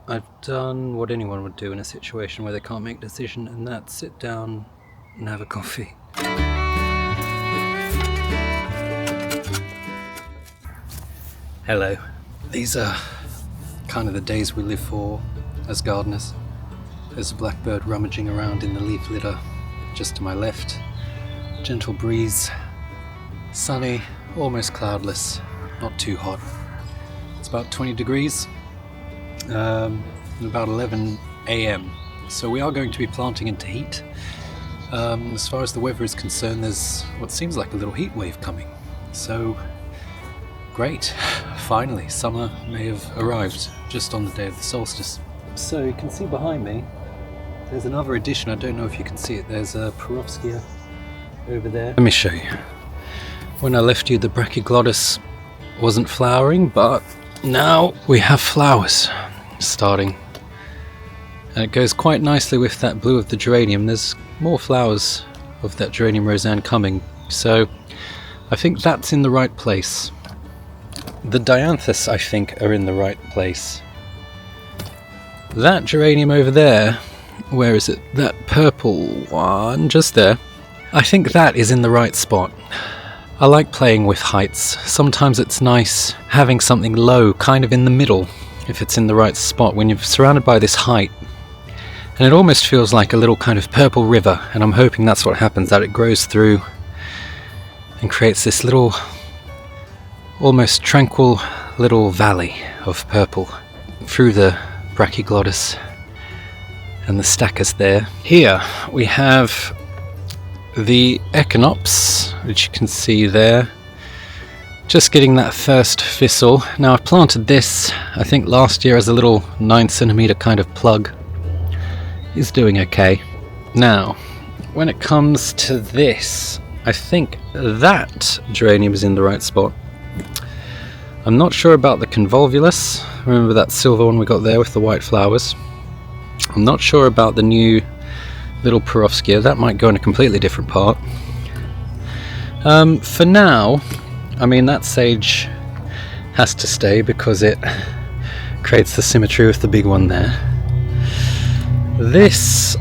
I've done what anyone would do in a situation where they can't make a decision, and that's sit down and have a coffee. Hello. These are kind of the days we live for as gardeners. There's a blackbird rummaging around in the leaf litter just to my left. Gentle breeze, sunny, almost cloudless, not too hot. It's about 20 degrees, about 11 a.m. So we are going to be planting into heat. As far as the weather is concerned, there's what seems like a little heat wave coming. So great, finally, summer may have arrived just on the day of the solstice. So you can see behind me, there's another addition. I don't know if you can see it. There's a Perovskia over there. Let me show you. When I left you, the brachyglottis wasn't flowering, but now we have flowers starting. And it goes quite nicely with that blue of the geranium. There's more flowers of that geranium roseanne coming. So I think that's in the right place. The dianthus, I think, are in the right place. That geranium over there, where is it? That purple one, just there. I think that is in the right spot. I like playing with heights. Sometimes it's nice having something low, kind of in the middle, if it's in the right spot, when you're surrounded by this height. And it almost feels like a little kind of purple river, and I'm hoping that's what happens, that it grows through and creates this little, almost tranquil little valley of purple through the brachyglottis and the stachys there. Here we have the echinops, which you can see there, just getting that first thistle. Now I planted this, I think last year, as a little 9cm kind of plug. He's doing okay. Now, when it comes to this, I think that geranium is in the right spot. I'm not sure about the convolvulus. Remember that silver one we got there with the white flowers? I'm not sure about the new little Perovskia. That might go in a completely different part. For now, I mean, that sage has to stay because it creates the symmetry with the big one there. This,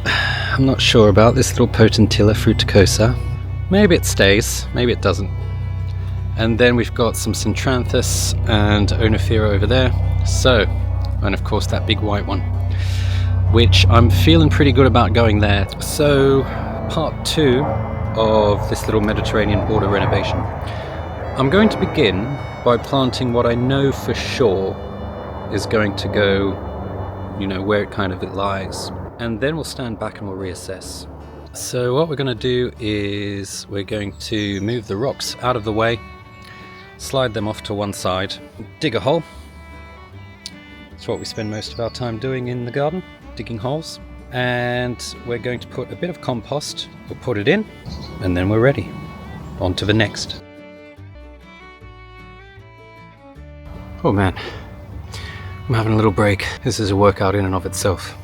I'm not sure about, this little Potentilla fruticosa. Maybe it stays, maybe it doesn't. And then we've got some Centranthus and Oenophera over there. So, and of course that big white one, which I'm feeling pretty good about going there. So, part 2 of this little Mediterranean border renovation. I'm going to begin by planting what I know for sure is going to go, you know, where it kind of lies. And then we'll stand back and we'll reassess. So what we're going to do is we're going to move the rocks out of the way, slide them off to one side, dig a hole. That's what we spend most of our time doing in the garden, digging holes. And we're going to put a bit of compost, we'll put it in, and then we're ready. On to the next. Oh man, I'm having a little break. This is a workout in and of itself.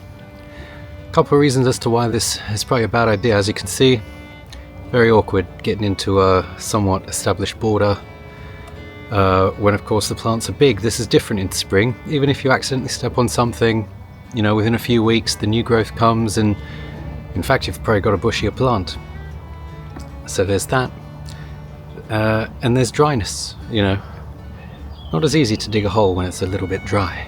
A couple of reasons as to why this is probably a bad idea. As you can see, very awkward getting into a somewhat established border when of course the plants are big. This is different in spring. Even if you accidentally step on something, you know, within a few weeks the new growth comes, and in fact you've probably got a bushier plant. So there's that. And there's dryness, you know. Not as easy to dig a hole when it's a little bit dry.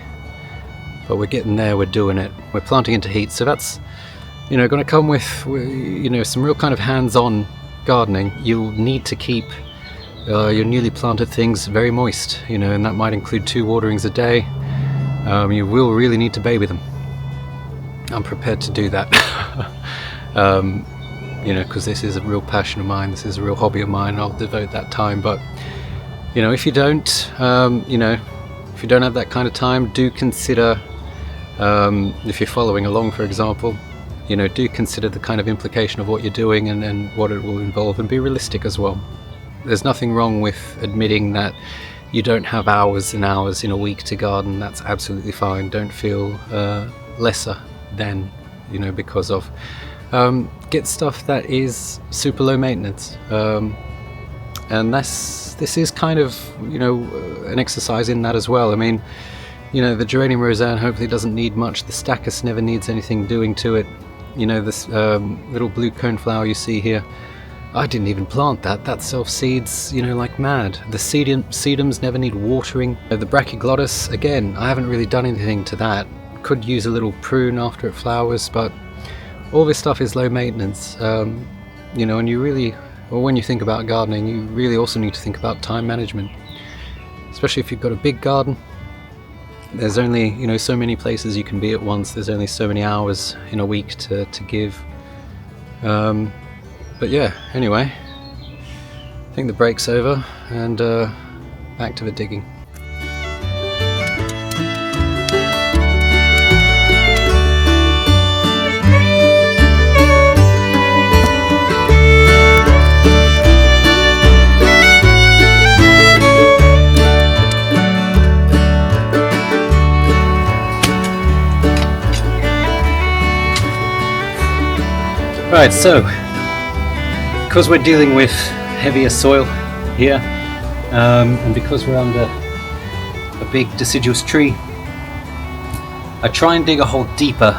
But we're getting there, we're doing it. We're planting into heat, so that's, you know, going to come with, you know, some real kind of hands-on gardening. You'll need to keep your newly planted things very moist, you know, and that might include 2 waterings a day. You will really need to baby them. I'm prepared to do that. You know, because this is a real passion of mine, this is a real hobby of mine, I'll devote that time. But, you know, if you don't, you know, if you don't have that kind of time, do consider, if you're following along, for example, you know, do consider the kind of implication of what you're doing and what it will involve, and be realistic as well. There's nothing wrong with admitting that you don't have hours and hours in a week to garden. That's absolutely fine. Don't feel lesser than, you know, because of. Get stuff that is super low maintenance. And this is kind of, you know, an exercise in that as well. I mean, You know, the geranium roseanne hopefully doesn't need much. The stachys never needs anything doing to it. You know, this little blue coneflower you see here, I didn't even plant that. That self-seeds, you know, like mad. The sedums never need watering. The brachioglottis, again, I haven't really done anything to that. Could use a little prune after it flowers, but all this stuff is low maintenance. You know, and you really, or when you think about gardening, you really also need to think about time management. Especially if you've got a big garden. There's only, you know, so many places you can be at once. There's only so many hours in a week to give. But yeah, anyway, I think the break's over, and back to the digging. Right, so because we're dealing with heavier soil here, and because we're under a big deciduous tree, I try and dig a hole deeper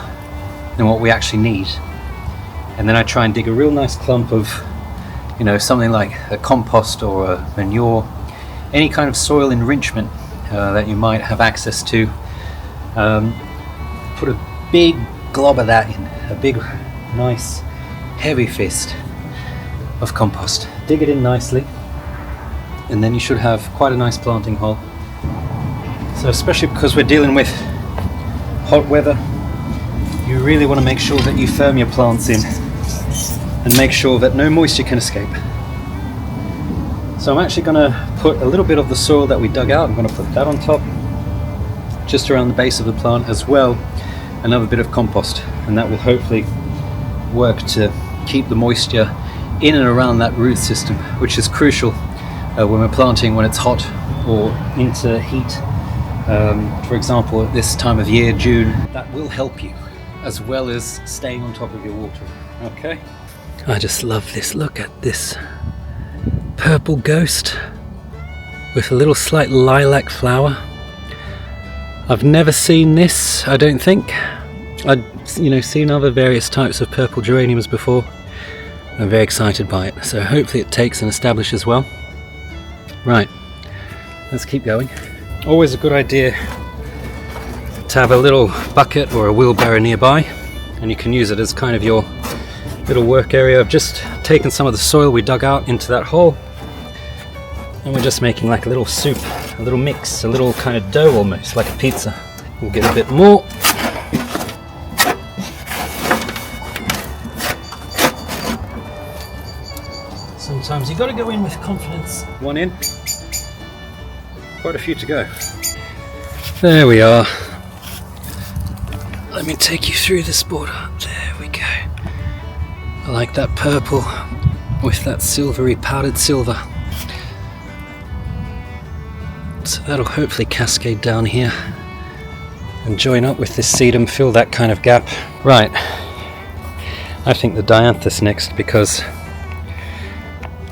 than what we actually need, and then I try and dig a real nice clump of, you know, something like a compost or a manure, any kind of soil enrichment that you might have access to. Put a big glob of that in, a big nice heavy fist of compost. Dig it in nicely, and then you should have quite a nice planting hole. So especially because we're dealing with hot weather, you really want to make sure that you firm your plants in and make sure that no moisture can escape. So I'm actually going to put a little bit of the soil that we dug out, I'm going to put that on top, just around the base of the plant, as well another bit of compost, and that will hopefully work to keep the moisture in and around that root system, which is crucial when we're planting when it's hot or into heat. For example, at this time of year, June, that will help you, as well as staying on top of your water. Okay? I just love this. Look at this purple ghost with a little slight lilac flower. I've never seen this, I don't think. I'd, you know, seen other various types of purple geraniums before. I'm very excited by it, so hopefully it takes and establishes well. Right, let's keep going. Always a good idea to have a little bucket or a wheelbarrow nearby, and you can use it as kind of your little work area. I've just taken some of the soil we dug out into that hole, and we're just making like a little soup, a little mix, a little kind of dough almost, like a pizza. We'll get a bit more. Sometimes you got to go in with confidence. One in, quite a few to go. There we are. Let me take you through this border. There we go. I like that purple with that silvery powdered silver. So that'll hopefully cascade down here and join up with this sedum, fill that kind of gap. Right, I think the dianthus next, because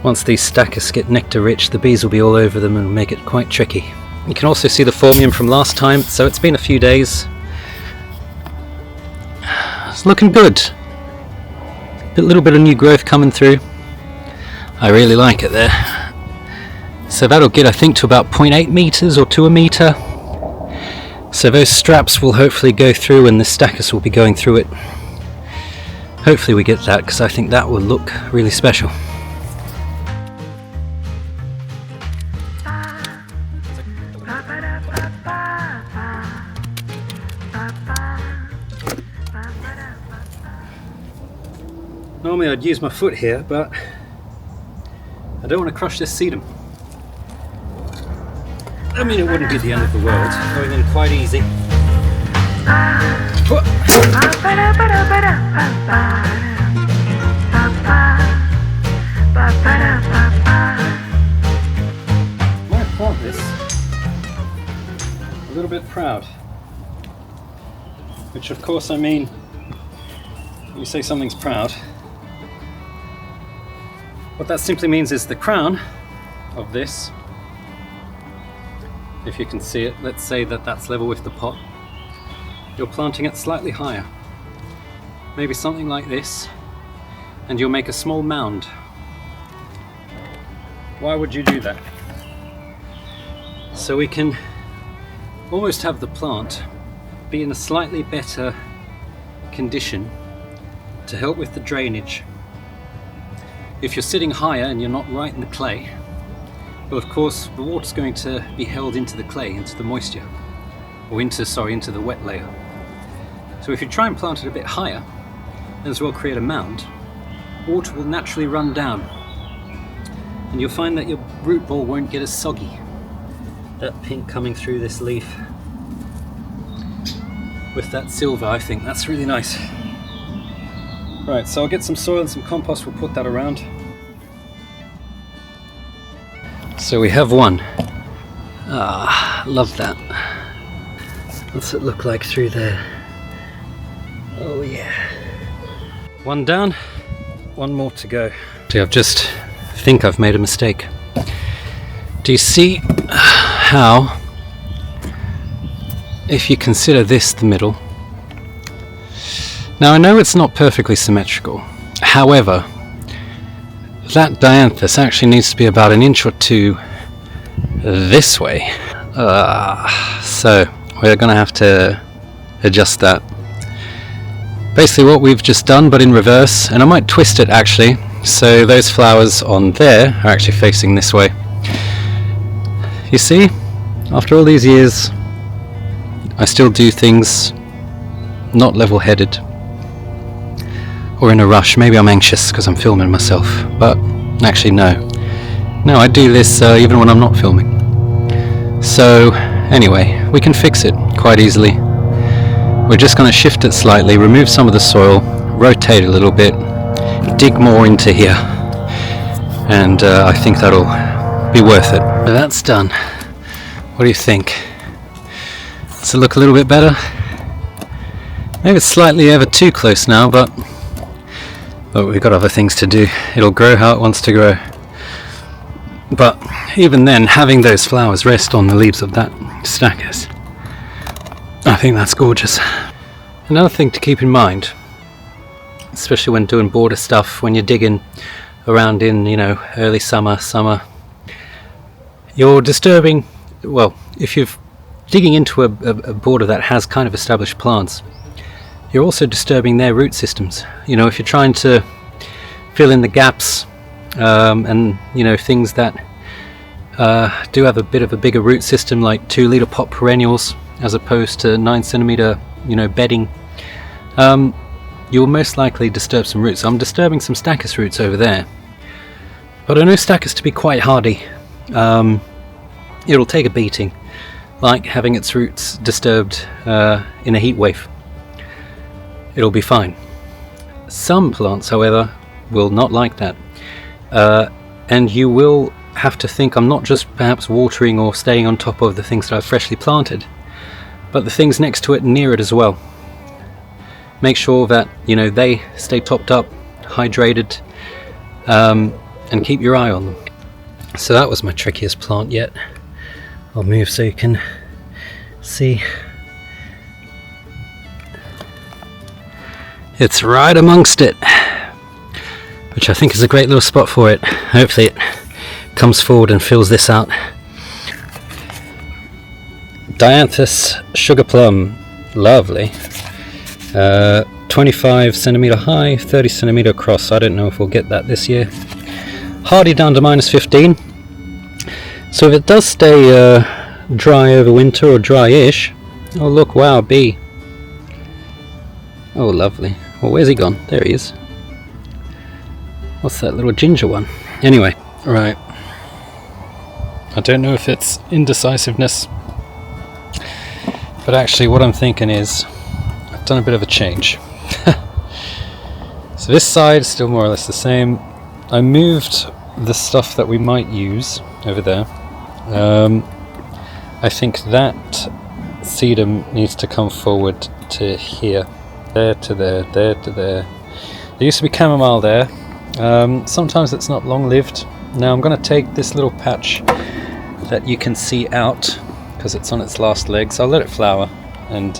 once these stachys get nectar rich, the bees will be all over them and make it quite tricky. You can also see the phormium from last time, so it's been a few days. It's looking good. A little bit of new growth coming through. I really like it there. So that'll get, I think, to about 0.8 meters or to a meter. So those straps will hopefully go through, and the stachys will be going through it. Hopefully we get that, because I think that will look really special. Normally I'd use my foot here, but I don't want to crush this sedum. I mean, it wouldn't be the end of the world. Going in quite easy. Might plant this a little bit proud. Which, of course, I mean, when you say something's proud, what that simply means is the crown of this if you can see it, let's say that that's level with the pot. You're planting it slightly higher, maybe something like this, and you'll make a small mound. Why would you do that? So we can almost have the plant be in a slightly better condition to help with the drainage. If you're sitting higher and you're not right in the clay, well, of course the water's going to be held into the clay, into the moisture, or into the wet layer. So if you try and plant it a bit higher and as well create a mound, water will naturally run down, and you'll find that your root ball won't get as soggy. That pink coming through this leaf with that silver, I think that's really nice. Right, so I'll get some soil and some compost, we'll put that around. So we have one. Ah, love that. What's it look like through there? Oh yeah. One down, one more to go. See, I think I've made a mistake. Do you see how, if you consider this the middle, now I know it's not perfectly symmetrical, however, that dianthus actually needs to be about an inch or two this way. So we're going to have to adjust that. Basically what we've just done, but in reverse, and I might twist it actually, so those flowers on there are actually facing this way. You see, after all these years, I still do things not level-headed or in a rush. Maybe I'm anxious because I'm filming myself, but actually no, I do this even when I'm not filming. So anyway, we can fix it quite easily. We're just going to shift it slightly, remove some of the soil, rotate a little bit, dig more into here, and I think that'll be worth it. But that's done. What do you think? Does it look a little bit better? Maybe it's slightly ever too close now, but we've got other things to do. It'll grow how it wants to grow. But even then, having those flowers rest on the leaves of that stachys, I think that's gorgeous. Another thing to keep in mind, especially when doing border stuff, when you're digging around in, early summer, you're disturbing, well, if you're digging into a border that has kind of established plants, you're also disturbing their root systems. If you're trying to fill in the gaps and things that do have a bit of a bigger root system, like 2-litre pot perennials as opposed to 9cm bedding, you'll most likely disturb some roots. I'm disturbing some stachys roots over there, but I know stachys to be quite hardy. It'll take a beating, like having its roots disturbed in a heat wave. It'll be fine. Some plants, however, will not like that, and you will have to think I'm not just perhaps watering or staying on top of the things that I've freshly planted, but the things next to it and near it as well. Make sure that they stay topped up, hydrated, and keep your eye on them. So that was my trickiest plant yet. I'll move so you can see. It's right amongst it, which I think is a great little spot for it. Hopefully it comes forward and fills this out. Dianthus sugar plum, lovely. 25cm high, 30cm across. I don't know if we'll get that this year. Hardy down to -15. So if it does stay dry over winter, or dry-ish, oh look, wow, a bee. Oh lovely. Well, where's he gone? There he is. What's that little ginger one? Anyway, right. I don't know if it's indecisiveness, but actually what I'm thinking is I've done a bit of a change. So this side is still more or less the same. I moved the stuff that we might use over there. I think that sedum needs to come forward to here. There to there, there to there. There used to be chamomile there. Sometimes it's not long lived. Now I'm going to take this little patch that you can see out because it's on its last legs. I'll let it flower and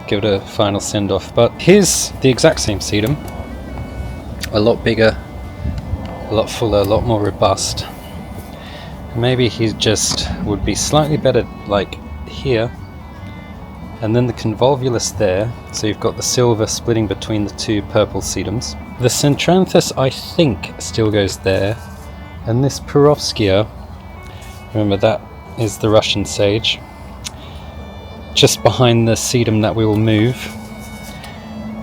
give it a final send off. But here's the exact same sedum, a lot bigger, a lot fuller, a lot more robust. Maybe he just would be slightly better like here, and then the convolvulus there, so you've got the silver splitting between the two purple sedums. The Centranthus I think still goes there, and this Perovskia, remember that is the Russian sage, just behind the sedum that we will move.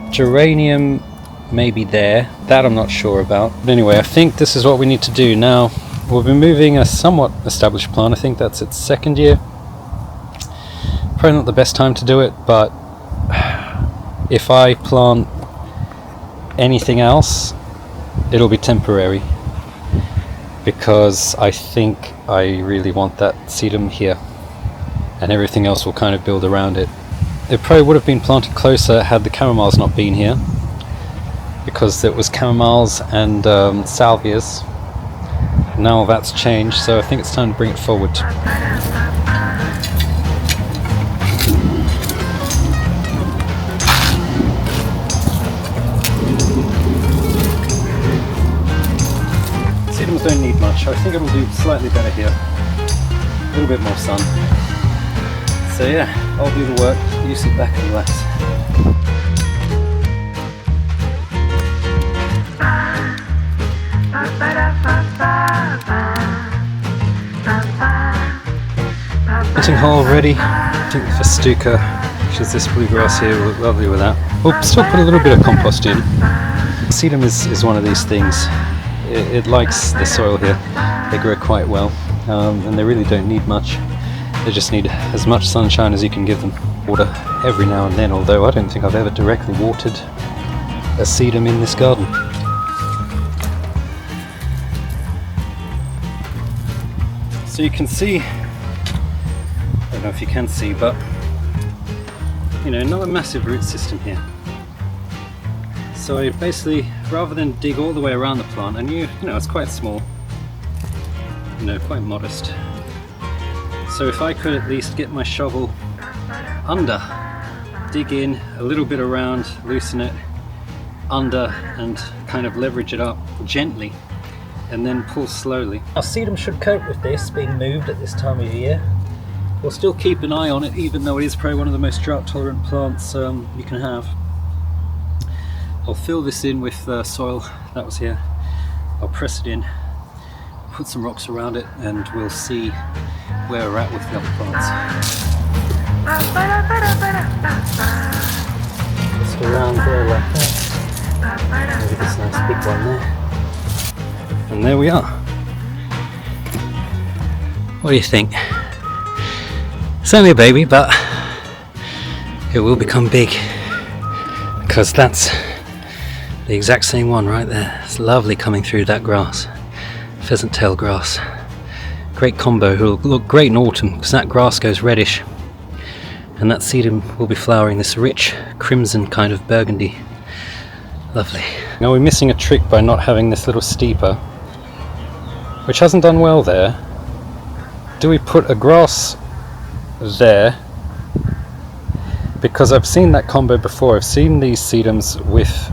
Geranium maybe there, that I'm not sure about. But anyway, I think this is what we need to do now. We'll be moving a somewhat established plant. I think that's its second year. Probably not the best time to do it, but if I plant anything else, it'll be temporary, because I think I really want that sedum here, and everything else will kind of build around it. It probably would have been planted closer had the chamomiles not been here, because it was chamomiles and salvias. Now that's changed, so I think it's time to bring it forward. Sedums don't need much. I think it'll do slightly better here. A little bit more sun. So yeah, I'll do the work. You sit back and relax. Planting hole ready. I think the festuca, which is this bluegrass here, will look lovely with that. We'll still put a little bit of compost in. Sedum is one of these things. It likes the soil here. They grow quite well, and they really don't need much. They just need as much sunshine as you can give them. Water every now and then, although I don't think I've ever directly watered a sedum in this garden. So you can see, I don't know if you can see, but you know, not a massive root system here. So I basically, rather than dig all the way around the plant, and you know, it's quite small, you know, quite modest. So if I could at least get my shovel under, dig in a little bit around, loosen it under, and kind of leverage it up gently, and then pull slowly. Our sedum should cope with this being moved at this time of year. We'll still keep an eye on it, even though it is probably one of the most drought tolerant plants you can have. I'll fill this in with soil that was here. I'll press it in, put some rocks around it, and we'll see where we're at with the other plants. Just around there like that. Maybe this nice big one there. And there we are. What do you think? It's only a baby, but it will become big, because that's the exact same one right there. It's lovely coming through that grass, pheasant tail grass. Great combo. It will look great in autumn because that grass goes reddish, and that sedum will be flowering this rich crimson kind of burgundy. Lovely. Now we're missing a trick by not having this little steeper, which hasn't done well there. Do we put a grass there? Because I've seen that combo before. I've seen these sedums with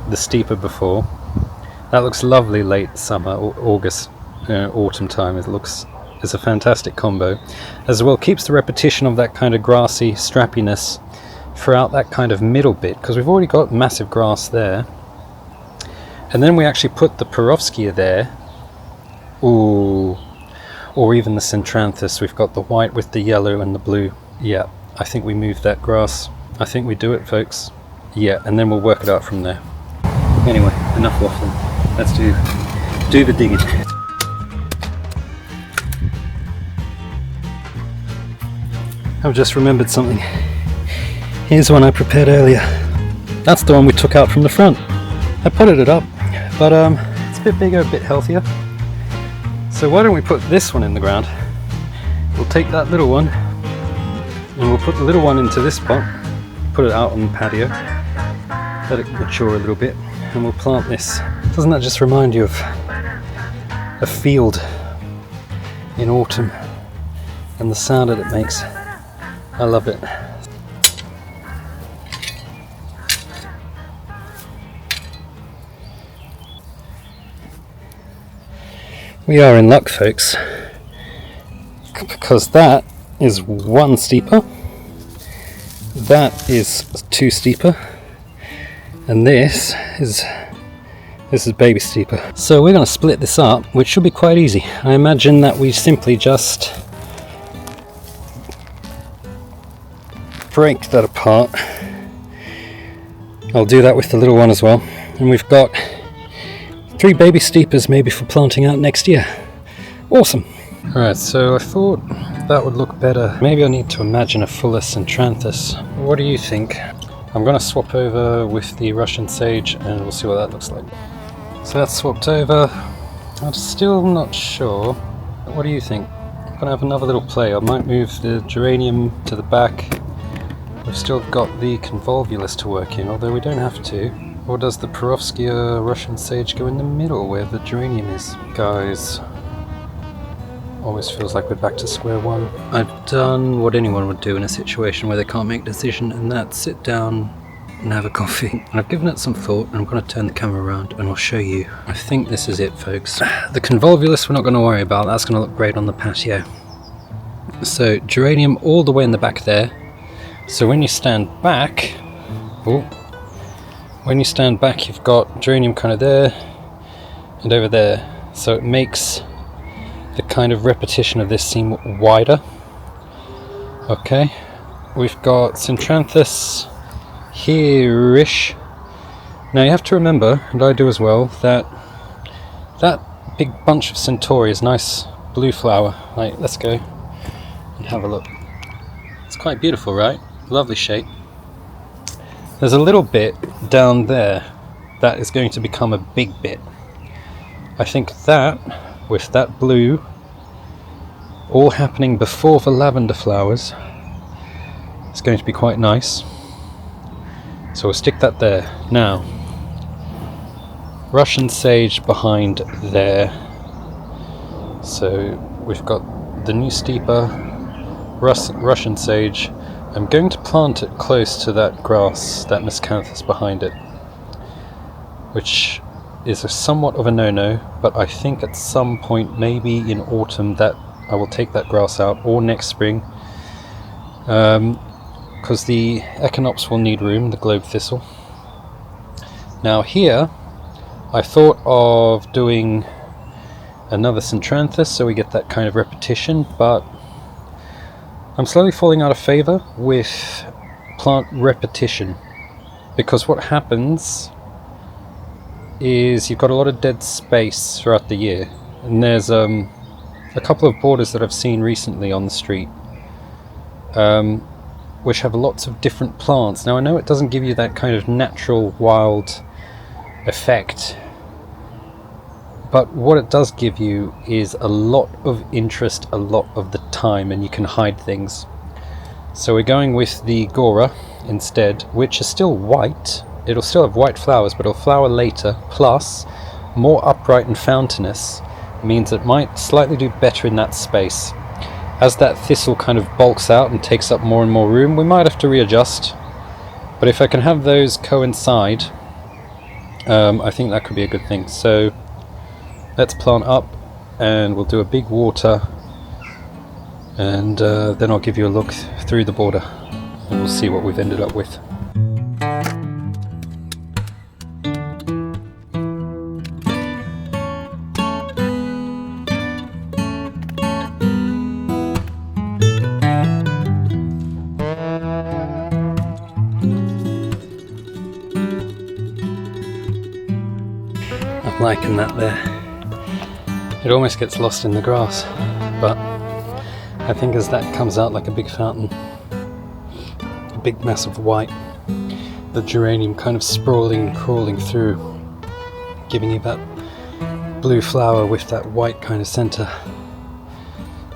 the steeper before. That looks lovely late summer or August, autumn time. It's a fantastic combo. As well, keeps the repetition of that kind of grassy strappiness throughout that kind of middle bit, because we've already got massive grass there. And then we actually put the Perovskia there. Ooh. Or even the Centranthus. We've got the white with the yellow and the blue. Yeah, I think we moved that grass. I think we do it, folks. Yeah, and then we'll work it out from there. Anyway, enough waffling. Let's do the digging. I've just remembered something. Here's one I prepared earlier. That's the one we took out from the front. I potted it up, but it's a bit bigger, a bit healthier. So why don't we put this one in the ground? We'll take that little one and we'll put the little one into this pot, put it out on the patio, let it mature a little bit, and we'll plant this. Doesn't that just remind you of a field in autumn and the sound that it makes. I love it. We are in luck, folks, because that is one steeper, that is two steeper, and this is baby steeper. So we're going to split this up, which should be quite easy. I imagine that we simply just break that apart. I'll do that with the little one as well, and we've got 3 baby steepers maybe for planting out next year. Awesome. Alright, so I thought that would look better. Maybe I need to imagine a fuller Centranthus. What do you think? I'm going to swap over with the Russian sage and we'll see what that looks like. So that's swapped over. I'm still not sure. What do you think? I'm going to have another little play. I might move the geranium to the back. We've still got the convolvulus to work in, although we don't have to. Or does the Perovskia Russian sage go in the middle where the geranium is? Guys, always feels like we're back to square one. I've done what anyone would do in a situation where they can't make a decision, and that's sit down and have a coffee. And I've given it some thought, and I'm going to turn the camera around and I'll show you. I think this is it, folks. The convolvulus we're not going to worry about, that's going to look great on the patio. So geranium all the way in the back there. So when you stand back, you've got geranium kind of there and over there. So it makes the kind of repetition of this seem wider. Okay, we've got Centranthus here-ish. Now you have to remember, and I do as well, that that big bunch of Centauri is nice blue flower. Right, let's go and have a look. It's quite beautiful, right? Lovely shape. There's a little bit down there that is going to become a big bit. I think that, with that blue all happening before the lavender flowers, it's going to be quite nice. So we'll stick that there. Now, Russian sage behind there. So we've got the new steeper, Russian sage. I'm going to plant it close to that grass, that miscanthus behind it, which is somewhat of a no-no, but I think at some point, maybe in autumn, that I will take that grass out, or next spring, because the echinops will need room, the globe thistle. Now here, I thought of doing another Centranthus, so we get that kind of repetition, but I'm slowly falling out of favour with plant repetition, because what happens is you've got a lot of dead space throughout the year, and there's a couple of borders that I've seen recently on the street which have lots of different plants. Now I know it doesn't give you that kind of natural wild effect, but what it does give you is a lot of interest a lot of the time, and you can hide things. So we're going with the Gora instead, which is still white. It'll still have white flowers, but it'll flower later, plus more upright and fountainous means it might slightly do better in that space. As that thistle kind of bulks out and takes up more and more room, we might have to readjust, but if I can have those coincide, I think that could be a good thing. So let's plant up and we'll do a big water, and then I'll give you a look through the border and we'll see what we've ended up with. I'm liking that there. It almost gets lost in the grass, but I think as that comes out like a big fountain, a big mass of white, the geranium kind of sprawling, crawling through, giving you that blue flower with that white kind of centre,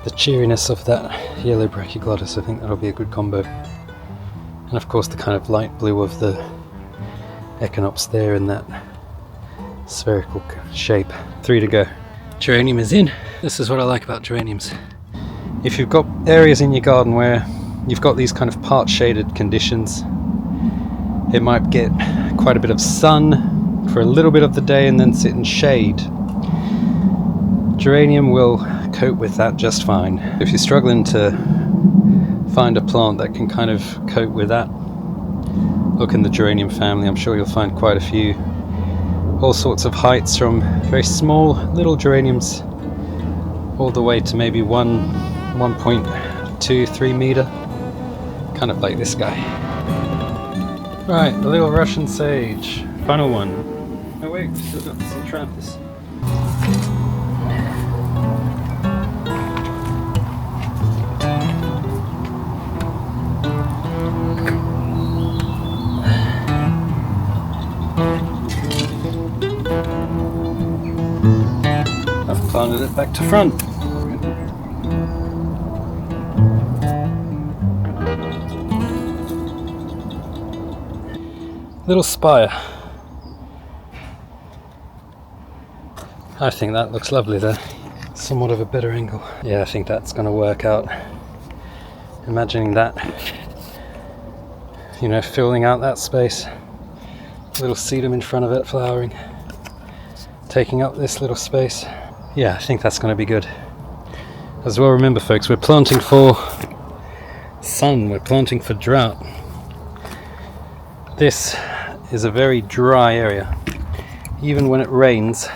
the cheeriness of that yellow brachioglottis. I think that'll be a good combo. And of course the kind of light blue of the echinops there in that spherical shape. 3 to go. Geranium is in. This is what I like about geraniums. if you've got areas in your garden where you've got these kind of part shaded conditions, it might get quite a bit of sun for a little bit of the day and then sit in shade. Geranium will cope with that just fine. If you're struggling to find a plant that can kind of cope with that, look in the geranium family. I'm sure you'll find quite a few, all sorts of heights, from very small little geraniums all the way to maybe 1.2, 3 meter, kind of like this guy. Right, the little Russian sage, final one. Oh wait, we've still got some Trappist. I've planted it back to front. Little spire. I think that looks lovely there. Somewhat of a better angle. Yeah, I think that's going to work out. Imagining that, you know, filling out that space. Little sedum in front of it, flowering. Taking up this little space. Yeah, I think that's going to be good. As well, remember folks, we're planting for sun, we're planting for drought. This is a very dry area. Even when it rains,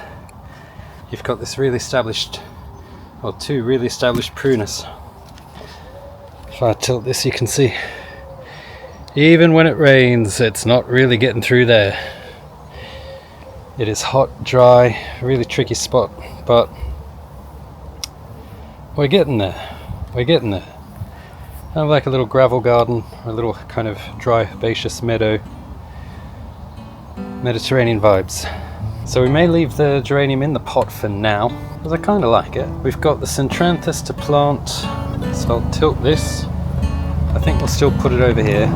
you've got this really established, or two really established prunus. If I tilt this, you can see, even when it rains, it's not really getting through there. It is hot, dry, really tricky spot, but we're getting there. We're getting there. Kind of like a little gravel garden, or a little kind of dry, herbaceous meadow. Mediterranean vibes. So we may leave the geranium in the pot for now, because I kind of like it. We've got the Centranthus to plant, so I'll tilt this. I think we'll still put it over here,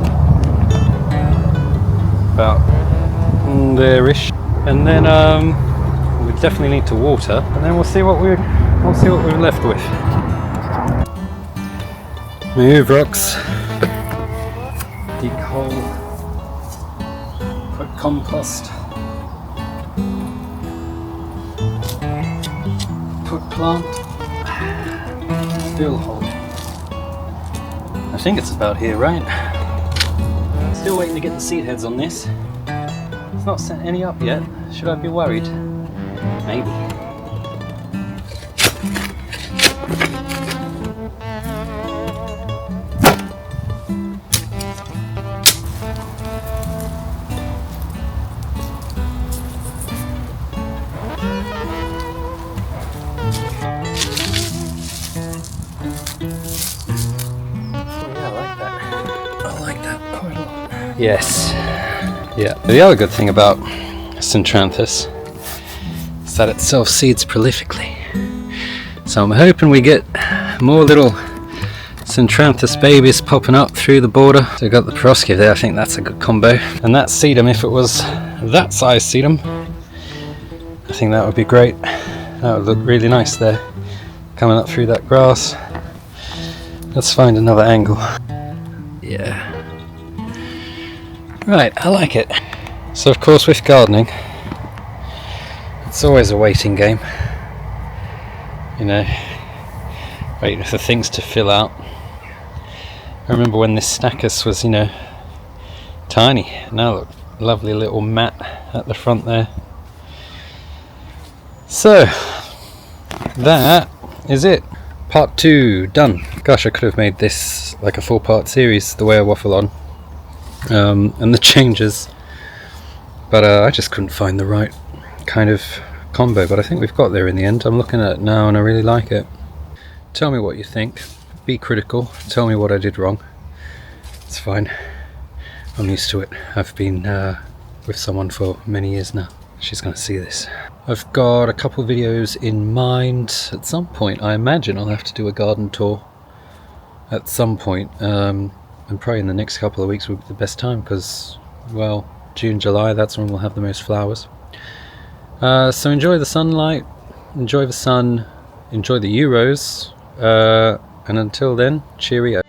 about there-ish. And then we definitely need to water, and then we'll see what we're left with. Move rocks, dig hole, put compost, put plant, fill hole. I think it's about here, right? Still waiting to get the seed heads on this. It's not sent any up yet. Should I be worried? Maybe. Yes. Yeah. The other good thing about Centranthus is that it self-seeds prolifically. So I'm hoping we get more little Centranthus babies popping up through the border. So we've got the Prosciutto there. I think that's a good combo. And that sedum, if it was that size sedum, I think that would be great. That would look really nice there, coming up through that grass. Let's find another angle. Yeah. Right, I like it. So of course with gardening, it's always a waiting game. You know, waiting for things to fill out. I remember when this Stachys was, you know, tiny. Now look, lovely little mat at the front there. So, that is it. Part 2 done. Gosh, I could have made this like a 4-part series, the way I waffle on. And the changes, but I just couldn't find the right kind of combo, but I think we've got there in the end. I'm looking at it now and I really like it. Tell me what you think, be critical, tell me what I did wrong. It's fine, I'm used to it. I've been with someone for many years now. She's going to see this. I've got a couple of videos in mind. At some point I imagine I'll have to do a garden tour at some point. And probably in the next couple of weeks will be the best time, because, well, June, July, that's when we'll have the most flowers. So enjoy the sunlight, enjoy the sun, enjoy the Euros. And until then, cheerio.